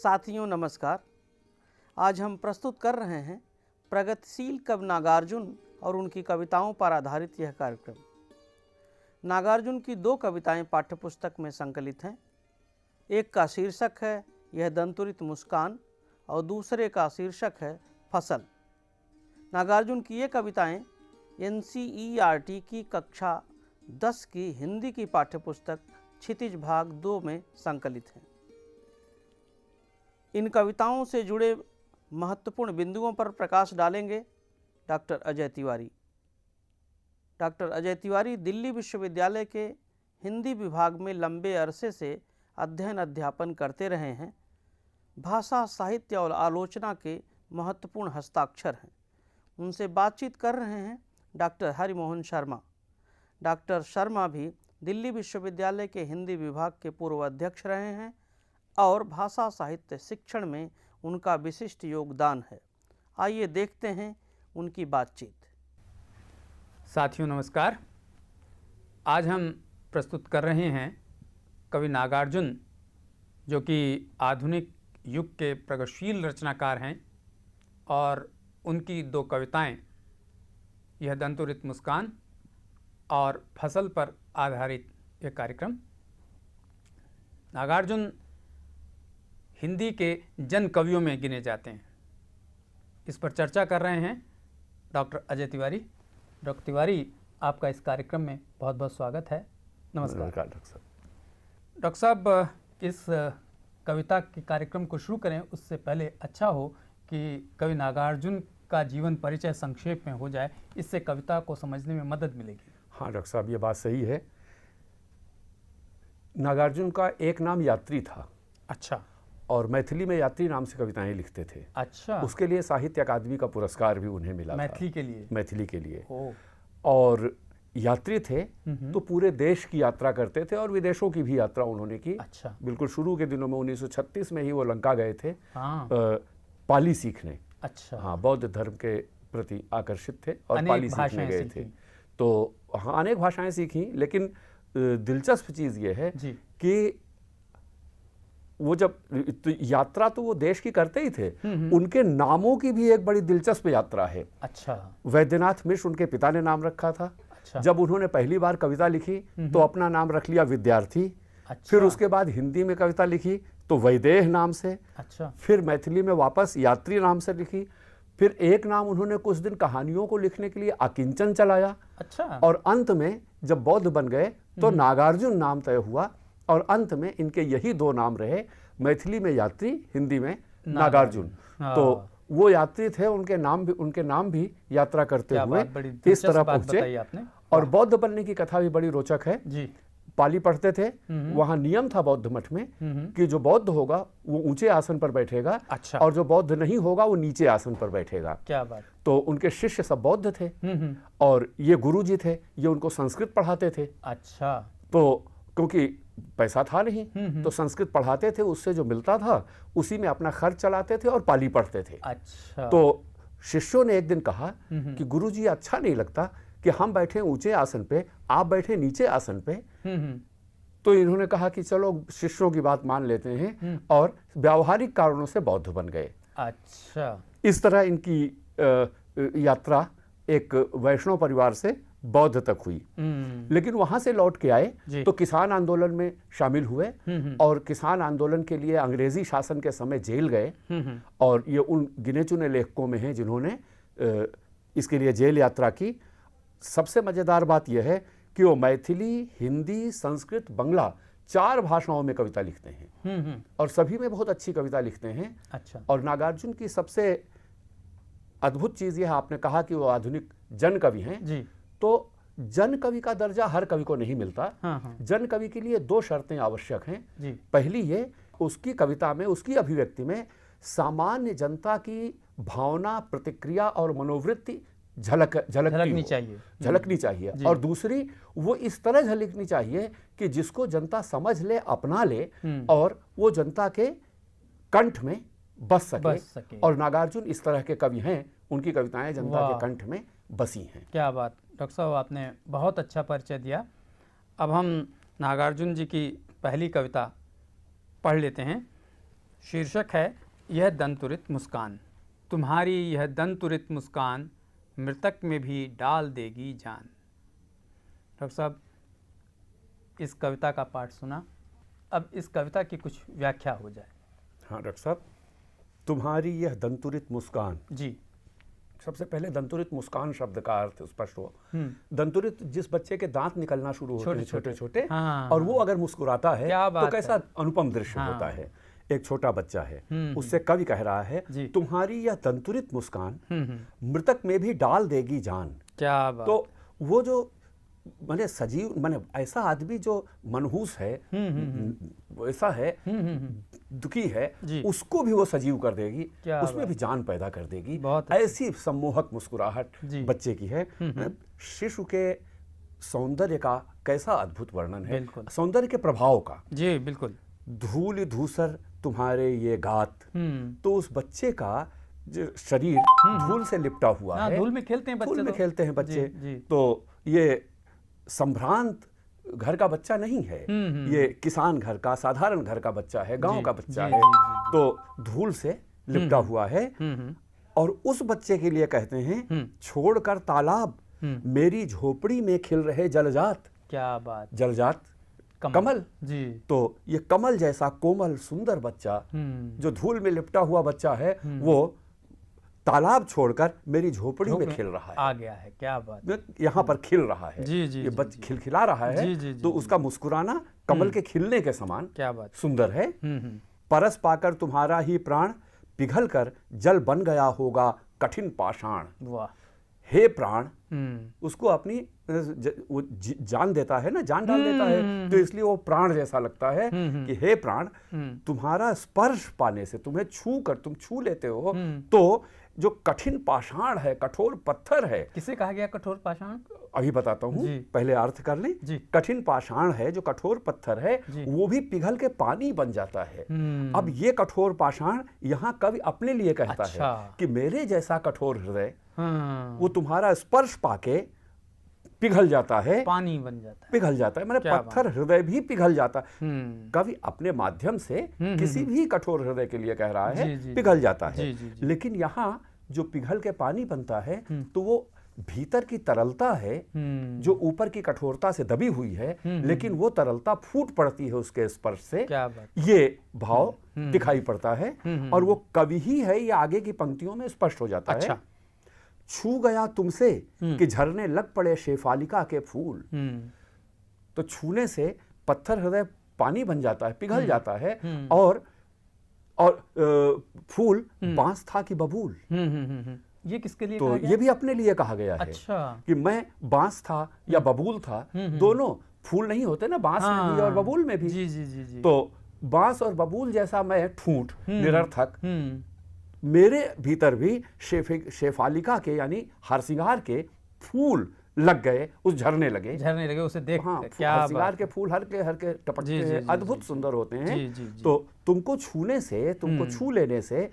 साथियों नमस्कार। आज हम प्रस्तुत कर रहे हैं प्रगतिशील कवि नागार्जुन और उनकी कविताओं पर आधारित यह कार्यक्रम। नागार्जुन की दो कविताएं पाठ्यपुस्तक में संकलित हैं। एक का शीर्षक है यह दंतुरित मुस्कान और दूसरे का शीर्षक है फसल। नागार्जुन की ये कविताएं NCERT की कक्षा 10 की हिंदी की पाठ्यपुस्तक क्षितिज भाग 2 में संकलित हैं। इन कविताओं से जुड़े महत्वपूर्ण बिंदुओं पर प्रकाश डालेंगे डॉक्टर अजय तिवारी। डॉक्टर अजय तिवारी दिल्ली विश्वविद्यालय के हिंदी विभाग में लंबे अरसे से अध्ययन अध्यापन करते रहे हैं। भाषा, साहित्य और आलोचना के महत्वपूर्ण हस्ताक्षर हैं। उनसे बातचीत कर रहे हैं डॉक्टर हरिमोहन शर्मा। डॉक्टर शर्मा भी दिल्ली विश्वविद्यालय के हिंदी विभाग के पूर्व अध्यक्ष रहे हैं और भाषा साहित्य शिक्षण में उनका विशिष्ट योगदान है। आइए देखते हैं उनकी बातचीत। साथियों नमस्कार। आज हम प्रस्तुत कर रहे हैं कवि नागार्जुन, जो कि आधुनिक युग के प्रगतिशील रचनाकार हैं, और उनकी दो कविताएं यह दंतुरित मुस्कान और फसल पर आधारित यह कार्यक्रम। नागार्जुन हिंदी के जन कवियों में गिने जाते हैं। इस पर चर्चा कर रहे हैं डॉक्टर अजय तिवारी। डॉक्टर तिवारी, आपका इस कार्यक्रम में बहुत बहुत स्वागत है। नमस्कार डॉक्टर साहब। डॉक्टर साहब, इस कविता के कार्यक्रम को शुरू करें उससे पहले अच्छा हो कि कवि नागार्जुन का जीवन परिचय संक्षेप में हो जाए, इससे कविता को समझने में मदद मिलेगी। हाँ डॉक्टर साहब, ये बात सही है। नागार्जुन का एक नाम यात्री था। अच्छा। और मैथिली में यात्री नाम से कविताएं लिखते थे। अच्छा। उसके लिए साहित्य अकादमी का पुरस्कार भी उन्हें मिला मैथिली था। के लिए? मैथिली के लिए। ओह। और यात्री थे तो पूरे देश की यात्रा करते थे और विदेशों की भी यात्रा उन्होंने की। अच्छा। बिल्कुल शुरू के दिनों में 1936 में ही वो लंका गए थे। हाँ। पाली सीखने। अच्छा। हाँ, बौद्ध धर्म के प्रति आकर्षित थे और पाली सीखने गए थे। तो हाँ, अनेक भाषाएं सीखी, लेकिन दिलचस्प चीज़ ये है कि वो जब यात्रा तो वो देश की करते ही थे, उनके नामों की भी एक बड़ी दिलचस्प यात्रा है। अच्छा। वैद्यनाथ मिश्र उनके पिता ने नाम रखा था। अच्छा। जब उन्होंने पहली बार कविता लिखी तो अपना नाम रख लिया विद्यार्थी। अच्छा। फिर उसके बाद हिंदी में कविता लिखी तो वैदेह नाम से। अच्छा। फिर मैथिली में वापस यात्री नाम से लिखी। फिर एक नाम उन्होंने कुछ दिन कहानियों को लिखने के लिए अकिंचन चलाया। अच्छा। और अंत में जब बौद्ध बन गए तो नागार्जुन नाम तय हुआ और अंत में इनके यही दो नाम रहे, मैथिली में यात्री, हिंदी में नागार्जुन। तो वो यात्री थे, उनके नाम भी यात्रा करते हुए इस तरह पहुंचे। और बौद्ध बनने की कथा भी बड़ी रोचक है जी। पाली पढ़ते थे, वहां नियम था बौद्ध मठ में कि जो बौद्ध होगा वो ऊंचे आसन पर बैठेगा। अच्छा। और जो बौद्ध नहीं होगा वो नीचे आसन पर बैठेगा। क्या बात। तो उनके शिष्य सब बौद्ध थे और ये गुरु जी थे, ये उनको संस्कृत पढ़ाते थे। अच्छा। तो क्योंकि पैसा था नहीं तो संस्कृत पढ़ाते थे, उससे जो मिलता था उसी में अपना खर्च चलाते थे और पाली पढ़ते थे। अच्छा। तो शिष्यों ने एक दिन कहा कि गुरुजी, अच्छा नहीं लगता कि हम बैठे ऊंचे आसन पे, आप बैठे नीचे आसन पे। तो इन्होंने कहा कि चलो शिष्यों की बात मान लेते हैं और व्यावहारिक कारणों से बौद्ध बन गए। अच्छा। इस तरह इनकी यात्रा एक वैष्णव परिवार से बौद्ध तक हुई। लेकिन वहां से लौट के आए तो किसान आंदोलन में शामिल हुए और किसान आंदोलन के लिए अंग्रेजी शासन के समय जेल गए। और ये उन गिने चुने लेखकों में हैं जिन्होंने इसके लिए जेल यात्रा की। सबसे मजेदार बात यह है कि वो मैथिली, हिंदी, संस्कृत, बांग्ला 4 भाषाओं में कविता लिखते हैं और सभी में बहुत अच्छी कविता लिखते हैं। अच्छा। और नागार्जुन की सबसे अद्भुत चीज यह, आपने कहा कि वो आधुनिक जन कवि हैं जी। तो जन कवि का दर्जा हर कवि को नहीं मिलता। हाँ। जन कवि के लिए 2 शर्तें आवश्यक हैं जी। पहली ये, उसकी कविता में, उसकी अभिव्यक्ति में सामान्य जनता की भावना, प्रतिक्रिया और मनोवृत्ति झलकनी चाहिए। और दूसरी, वो इस तरह झलकनी चाहिए कि जिसको जनता समझ ले, अपना ले और वो जनता के कंठ में बस सके। और नागार्जुन इस तरह के कवि हैं, उनकी कविताएं जनता के कंठ में बसी हैं। क्या बात डॉक्टर साहब, आपने बहुत अच्छा परिचय दिया। अब हम नागार्जुन जी की पहली कविता पढ़ लेते हैं। शीर्षक है यह दंतुरित मुस्कान। तुम्हारी यह दंतुरित मुस्कान मृतक में भी डाल देगी जान। डॉक्टर साहब, इस कविता का पाठ सुना, अब इस कविता की कुछ व्याख्या हो जाए। हाँ डॉक्टर साहब, तुम्हारी यह दंतुरित मुस्कान। जी। सबसे पहले दंतुरित मुस्कान शब्द का अर्थ स्पष्ट हो। दंतुरित जिस बच्चे के दांत निकलना शुरू होते हैं छोटे छोटे, हाँ, और वो अगर मुस्कुराता है तो कैसा अनुपम दृश्य हाँ, होता है। एक छोटा बच्चा है, उससे कवि कह रहा है तुम्हारी यह दंतुरित मुस्कान मृतक में भी डाल देगी जान। क्या बात। तो वो जो माने सजीव, माने ऐसा आदमी जो मनहूस है, वैसा है, दुखी है, उसको भी वो सजीव कर देगी, उसमें भी जान पैदा कर देगी। ऐसी सम्मोहक मुस्कुराहट बच्चे की है। शिशु के सौंदर्य का कैसा अद्भुत वर्णन है, सौंदर्य के प्रभाव का। जी बिल्कुल। धूल धूसर तुम्हारे ये गात, तो उस बच्चे का जो शरीर धूल से लिपटा हुआ है, धूल में खेलते हैं बच्चे, धूल में खेलते हैं बच्चे। तो ये संभ्रांत घर का बच्चा नहीं है, ये किसान घर का, साधारण घर का बच्चा है, गांव का बच्चा है। तो धूल से लिपटा हुआ है, और उस बच्चे के लिए कहते हैं छोड़कर तालाब मेरी झोपड़ी में खिल रहे जलजात। क्या बात। जलजात कमल जी। तो ये कमल जैसा कोमल सुंदर बच्चा, जो धूल में लिपटा हुआ बच्चा है, वो तालाब छोड़कर मेरी झोपड़ी में खिल रहा है, आ गया है। क्या बात। यहाँ पर खिल रहा है। जी जी। ये बच्चा खिलखिला रहा है, तो उसका मुस्कुराना कमल के खिलने के समान क्या बात सुंदर है। परस पाकर तुम्हारा ही प्राण पिघल कर जल बन गया होगा कठिन पाषाण। वाह। हे प्राण, उसको अपनी जान देता है ना, जान डाल देता है, तो इसलिए वो प्राण जैसा लगता है कि हे प्राण, तुम्हारा स्पर्श पाने से, तुम्हें छू कर, तुम छू लेते हो तो जो कठिन पाषाण है, कठोर पत्थर है। किसे कहा गया कठोर पाषाण? अभी बताता हूँ, पहले अर्थ कर लें। कठिन पाषाण है, जो कठोर पत्थर है, वो भी पिघल के पानी बन जाता है। अब ये कठोर पाषाण यहाँ कवि अपने लिए कहता है कि मेरे जैसा कठोर हृदय, वो तुम्हारा स्पर्श पाके पिघल जाता है, पानी बन जाता है, पिघल जाता है। मतलब पत्थर हृदय भी पिघल जाता है। कवि अपने माध्यम से किसी भी कठोर हृदय के लिए कह रहा है पिघल जाता है। लेकिन यहाँ जो पिघल के पानी बनता है, तो वो भीतर की तरलता है जो ऊपर की कठोरता से दबी हुई है, लेकिन वो तरलता फूट पड़ती है उसके स्पर्श से। ये भाव दिखाई पड़ता है, और वो कवि ही है, ये आगे की पंक्तियों में स्पष्ट हो जाता है। छू गया तुमसे कि झरने लग पड़े शेफालिका के फूल। तो छूने से पत्थर हृदय पानी बन जाता है, पिघल जाता है, और फूल बांस था कि बबूल। ये किसके लिए तो कहा गया? ये भी अपने लिए कहा गया है। अच्छा। कि मैं बांस था या बबूल था, दोनों फूल नहीं होते ना, बांस में भी और बबूल में भी। जी जी जी जी। तो बांस और बबूल जैसा मैं ठूंठ, निरर्थक, मेरे भीतर भी शेफालिका के यानी हरसिंगार के फूल लग गए, उस झरने लगे उसे देख। हाँ, हरसिंगार के फूल हर के टपकते हैं, अद्भुत सुंदर होते हैं। तो तुमको छूने से, तुमको छू लेने से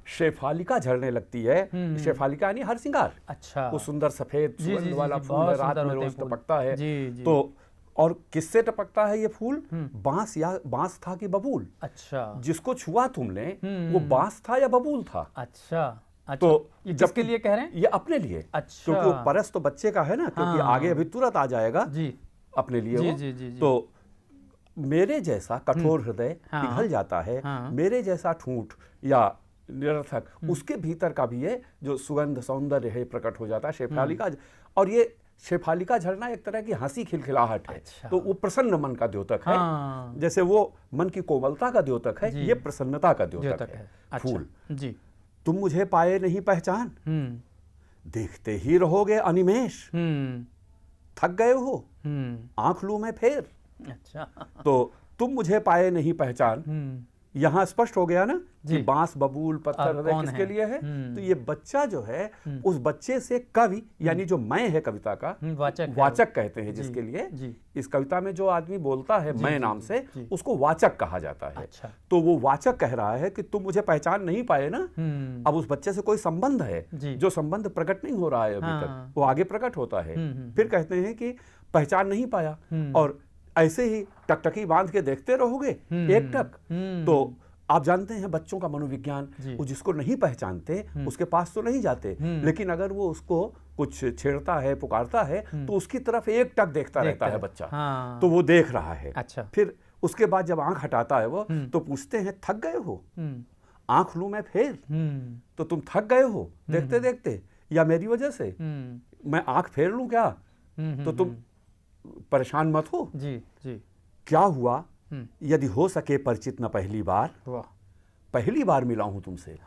शेफालिका झरने लगती है। शेफालिका यानी हरसिंगार। अच्छा। वो सुंदर सफेद सुगंध वाला फूल है, रात में रोज टपकता है। तो और किससे टपकता है ये फूल? बांस था कि बबूल। अच्छा। जिसको छुआ तुमने वो बांस था या बबूल था? अच्छा। तो ये किसके लिए कह रहे हैं? ये अपने लिए। अच्छा। क्योंकि वो परस तो बच्चे का है ना, क्योंकि आगे अभी तुरंत आ जाएगा जी। अपने लिए जी, वो। जी, जी, जी। तो मेरे जैसा कठोर हृदय पिघल जाता है, मेरे जैसा ठूंठ या निरर्थक, उसके भीतर का भी ये जो सुगंध सौंदर्य है प्रकट हो जाता है, शेफालिका। और ये शेफालिका झरना एक तरह की हंसी खिलखिलाहट है। अच्छा। तो वो प्रसन्न मन का द्योतक है। जैसे वो मन की कोमलता का द्योतक है, ये प्रसन्नता का द्योतक है। अच्छा। फूल जी। तुम मुझे पाए नहीं पहचान, देखते ही रहोगे अनिमेष, थक गए हो आंख लूं मैं फेर। अच्छा। तो तुम मुझे पाए नहीं पहचान, यहाँ स्पष्ट हो गया ना कि बांस बबूल पत्थर हृदय किसके लिए है। तो ये बच्चा जो है, उस बच्चे से कवि यानी जो मैं है कविता का वाचक कहते हैं, जिसके लिए इस कविता में जो आदमी बोलता है मैं नाम से, उसको वाचक कहा जाता है। अच्छा। तो वो वाचक कह रहा है कि तुम मुझे पहचान नहीं पाए ना। अब उस बच्चे से कोई संबंध है, जो संबंध प्रकट नहीं हो रहा है अभी तक, वो आगे प्रकट होता है। फिर कहते हैं कि पहचान नहीं पाया, और ऐसे ही टकटकी बांध के देखते रहोगे एक टक। तो आप जानते हैं बच्चों का मनोविज्ञान, वो जिसको नहीं पहचानते उसके पास तो नहीं जाते, लेकिन अगर वो उसको कुछ छेड़ता है, पुकारता है, तो उसकी तरफ एक टक देखता रहता है बच्चा। तो वो देख रहा है। अच्छा। फिर उसके बाद जब आंख हटाता है वो, तो पूछते हैं थक गए हो, आंख लूं मैं फेर, तो तुम थक गए हो देखते देखते, या मेरी वजह से मैं आंख फेर लूं क्या, तो तुम परेशान मत हो। जी जी। क्या हुआ, यदि हो सके परिचित न पहली बार, पहली बार मिला हूं तुमसे।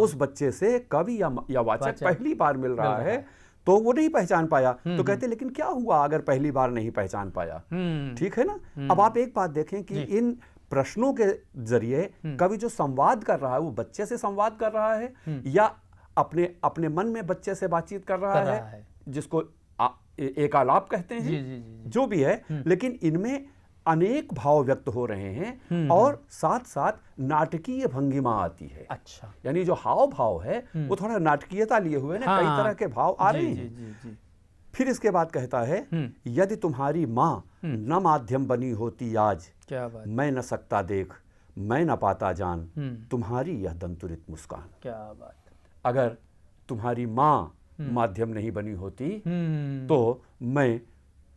उस बच्चे से कवि या वाचक पहली बार मिल रहा है, तो वो नहीं पहचान पाया। तो कहते लेकिन क्या हुआ अगर पहली बार नहीं पहचान पाया, ठीक है ना। अब आप एक बात देखें कि इन प्रश्नों के जरिए कवि जो संवाद कर रहा है, वो बच्चे से संवाद कर रहा है या अपने अपने मन में बच्चे से बातचीत कर रहा है, जिसको एक आलाप कहते हैं, जो भी है, लेकिन इनमें अनेक भाव व्यक्त हो रहे हैं और साथ साथ नाटकीय भंगिमा आती है। अच्छा। यानी जो हाव भाव है वो थोड़ा नाटकीयता लिए हुए ना, कई तरह के भाव आ रहे हैं। फिर इसके बाद कहता है, यदि तुम्हारी माँ न माध्यम बनी होती आज, क्या बात, मैं न सकता देख, मैं न पाता जान, तुम्हारी यह दंतुरित मुस्कान। क्या बात। अगर तुम्हारी माँ माध्यम नहीं बनी होती तो मैं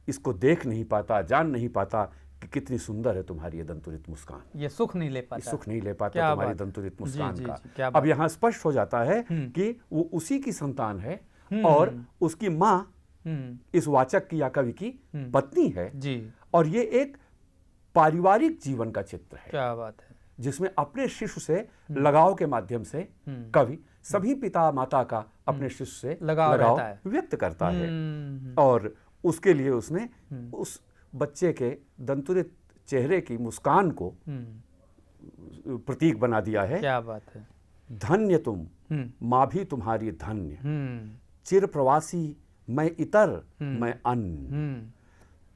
इसको देख नहीं पाता, जान नहीं पाता कि कितनी सुंदर है तुम्हारी ये दंतुरित मुस्कान। ये सुख नहीं ले पाता, सुख नहीं ले पाता तुम्हारी दंतुरित मुस्कान का। अब यहाँ स्पष्ट हो जाता है कि वो उसी की संतान है और उसकी माँ इस वाचक की या कवि की पत्नी है जी। और ये एक पारिवारिक जीवन का चित्र है। क्या बात है। जिसमें अपने शिशु से लगाव के माध्यम से कवि सभी पिता माता का अपने शिशु से लगाव व्यक्त करता है। और उसके लिए उसने उस बच्चे के दंतुरित चेहरे की मुस्कान को प्रतीक बना दिया है। क्या बात है। धन्य तुम माँ भी तुम्हारी धन्य, चिर प्रवासी मैं इतर मैं अन्न।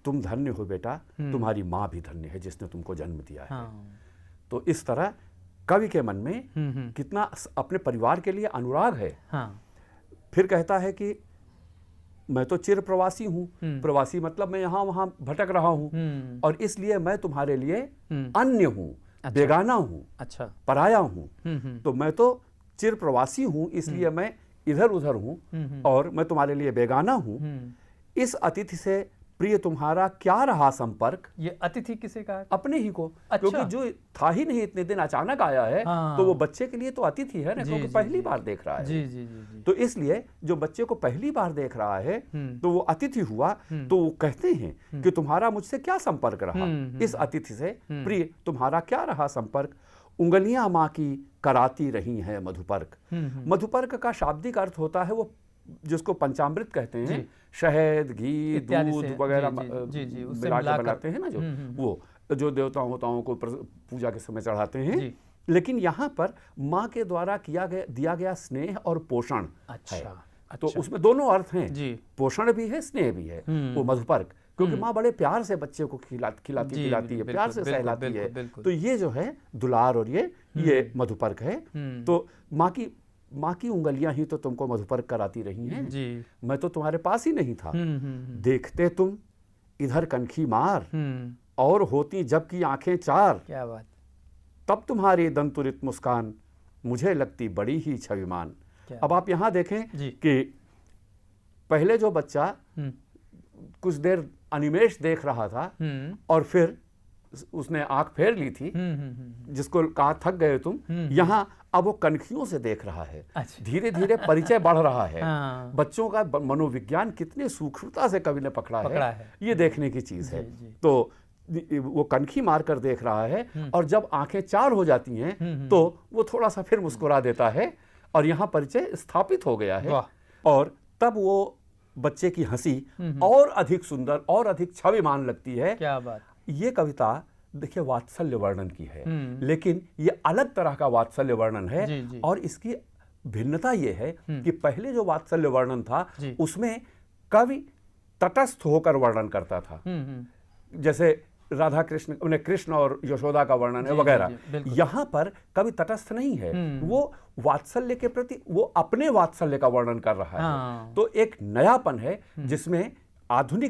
तुम धन्य हो बेटा, तुम्हारी माँ भी धन्य है जिसने तुमको जन्म दिया है। तो इस तरह कवि के मन में कितना अपने परिवार के लिए अनुराग है। फिर कहता है कि मैं तो चिर प्रवासी हूँ, प्रवासी मतलब मैं यहाँ वहाँ भटक रहा हूँ, और इसलिए मैं तुम्हारे लिए अन्य हूँ, बेगाना हूँ, अच्छा, पराया हूँ। तो मैं तो चिर प्रवासी हूँ, इसलिए मैं इधर उधर हूँ और मैं तुम्हारे लिए बेगाना हूँ। इस अतिथि से प्रिय तुम्हारा क्या रहा संपर्क। ये अतिथि किसे कहा? अपने ही को। अच्छा। क्योंकि जो था ही नहीं, इतने दिन अचानक आया है। तो वो बच्चे के लिए तो अतिथि है ना, क्योंकि पहली बार देख रहा है। जी। तो इसलिए जो बच्चे को पहली बार देख रहा है तो वो अतिथि हुआ। तो वो कहते हैं कि तुम्हारा मुझसे क्या संपर्क रहा, इस अतिथि से प्रिय तुम्हारा क्या रहा संपर्क। उंगलियां माँ की कराती रही हैं मधुपर्क। मधुपर्क का शाब्दिक अर्थ होता है वो जिसको पंचामृत कहते हैं, शहद, घी, दूध वगैरह मिला के बनाते हैं ना, जो वो जो देवताओं को पूजा के समय चढ़ाते हैं। लेकिन यहाँ पर माँ के द्वारा दिया गया स्नेह और पोषण है। तो उसमें दोनों अर्थ हैं, पोषण भी है, स्नेह भी है। वो मधुपर्क, क्योंकि माँ बड़े प्यार से बच्चे को खिलाती है, प्यार से सहलाती है। तो ये जो है दुलार और ये मधुपर्क है। तो माँ की उंगलियां ही तो तुमको मधुपर्क कराती रही हैं जी। मैं तो तुम्हारे पास ही नहीं था। देखते तुम इधर कनखी मार, और होती जबकि आंखें चार। क्या बात। तब तुम्हारी दंतुरित मुस्कान मुझे लगती बड़ी ही छविमान। अब आप यहाँ देखें कि पहले जो बच्चा कुछ देर अनिमेष देख रहा था और फिर उसने आंख फेर ली थी, जिसको कहा थक गए तुम, यहाँ अब वो कनखियों से देख रहा है। धीरे धीरे परिचय बढ़ रहा है। बच्चों का मनोविज्ञान कितने सूक्ष्मता से कवि ने पकड़ा है, ये देखने की चीज है। तो वो कनखी मारकर देख रहा है, और जब आंखें चार हो जाती हैं तो वो थोड़ा सा फिर मुस्कुरा देता है, और यहाँ परिचय स्थापित हो गया है। और तब वो बच्चे की हंसी और अधिक सुंदर और अधिक छविमान लगती है। क्या बात। ये कविता देखिए वात्सल्य वर्णन की है, लेकिन ये अलग तरह का वात्सल्य वर्णन है। जी। और इसकी भिन्नता ये है कि पहले जो वात्सल्य वर्णन था उसमें कवि तटस्थ होकर वर्णन करता था, जैसे राधा कृष्ण, कृष्ण और यशोदा का वर्णन है वगैरह। यहाँ पर कवि तटस्थ नहीं है, वो वात्सल्य के प्रति वो अपने वात्सल्य का वर्णन कर रहा है। तो एक नयापन है जिसमें आधुनिक